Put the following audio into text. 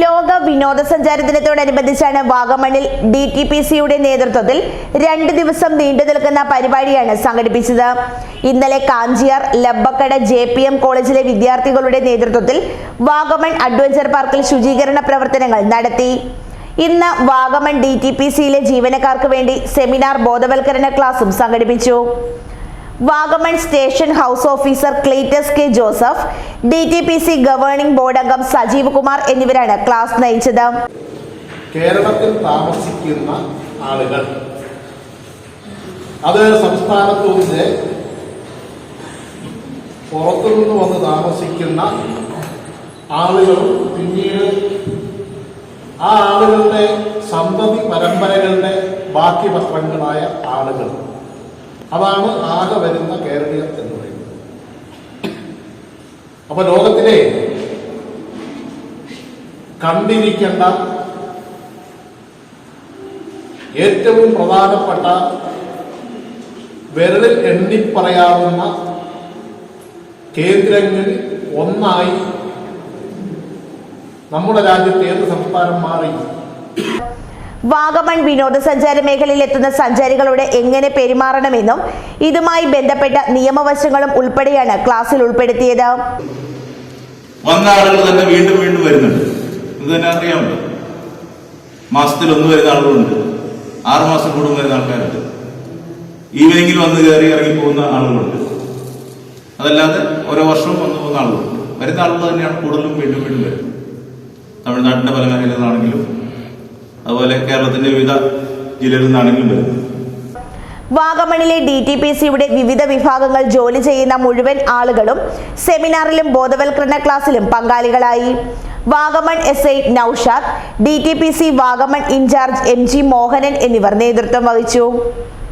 ലോക വിനോദസഞ്ചാര ദിനത്തോടനുബന്ധിച്ചാണ് വാഗമണിൽ DTPCയുടെ നേതൃത്വത്തിൽ 2 ദിവസം നീണ്ടു നിൽക്കുന്ന പരിപാടിയാണ് സംഘടിപ്പിച്ചത്. ഇന്നലെ കാഞ്ചിയാർ ലബ്ബക്കട JPM കോളേജിലെ വിദ്യാർത്ഥികളുടെ നേതൃത്വത്തിൽ വാഗമൺ അഡ്വഞ്ചർ പാർക്കിൽ ശുചീകരണ പ്രവർത്തനങ്ങൾ നടത്തി. ഇന്ന് വാഗമൺ DTPCയിലെ ജീവനക്കാർക്ക് വേണ്ടി സെമിനാർ ബോധവൽക്കരണ ക്ലാസും സംഘടിപ്പിച്ചു. Vagamon station house officer Cletus K Joseph, DTPC governing board അംഗം സജീവ് കുമാർ എന്നിവരാണ് ക്ലാസ് നയിച്ചത്. കേരളത്തിൽ താമസിക്കുന്ന ആളുകൾ അത് സംസ്ഥാനത്തിന്റെ പുറത്തുനിന്ന് വന്ന് താമസിക്കുന്ന ആളുകളും പിന്നീട് ആ ആളുകളുടെ സന്തതി പരമ്പരകളുടെ ബാക്കി പത്രങ്ങളായ ആളുകൾ, അതാണ് ആകെ വരുന്ന കേരളീയർ എന്ന് പറയുന്നത്. അപ്പൊ ലോകത്തിലെ കണ്ടിരിക്കേണ്ട ഏറ്റവും പ്രധാനപ്പെട്ട വിരലിൽ എണ്ണിപ്പറയാവുന്ന കേന്ദ്രങ്ങളിൽ ഒന്നായി നമ്മുടെ രാജ്യത്തെ ഏത് സംസ്ഥാനം മാറി. വാഗമൺ വിനോദസഞ്ചാര മേഖലയിൽ എത്തുന്ന സഞ്ചാരികളോട് എങ്ങനെ പെരുമാറണമെന്നും ഇതുമായി ബന്ധപ്പെട്ട നിയമവശങ്ങളും ഉൾപ്പെടെയാണ് ക്ലാസ്സിൽ ഉൾപ്പെടുത്തിയത്. വന്ന ആളുകൾ തന്നെ വീണ്ടും വീണ്ടും വരുന്നുണ്ട്. ഇത് തന്നെ അറിയാമല്ലോ, മാസത്തിൽ ഒന്ന് വരുന്ന ആളുകളുണ്ട്, 6 മാസം കൂടുമ്പോൾ വരുന്ന ആൾക്കാരുണ്ട്, ഈവനിങ്ങിൽ വന്ന് കയറി ഇറങ്ങി പോകുന്ന ആളുകളുണ്ട്. അതല്ലാതെ ഓരോ വർഷവും വന്നു പോകുന്ന ആളുകളുണ്ട്. വരുന്ന ആളുകൾ തന്നെയാണ് കൂടുതലും വീണ്ടും വീണ്ടും വരുന്നത്. തമിഴ്നാട്ടിന്റെ പല മേഖലയിൽ നിന്നാണെങ്കിലും അതുപോലെ കേരളത്തിന്റെ വിവിധ ജില്ലകളിൽ നിന്നാണെങ്കിലും വരുന്നത്. വാഗമണിലെ DTPCയുടെ വിവിധ വിഭാഗങ്ങൾ ജോലി ചെയ്യുന്ന മുഴുവൻ ആളുകളും സെമിനാറിലും ബോധവൽക്കരണ ക്ലാസ്സിലും പങ്കാളികളായി. Vagamon SI Naushad, DTPC Vagamon in charge MG Mohanan എന്നിവർ നേതൃത്വം വഹിച്ചു.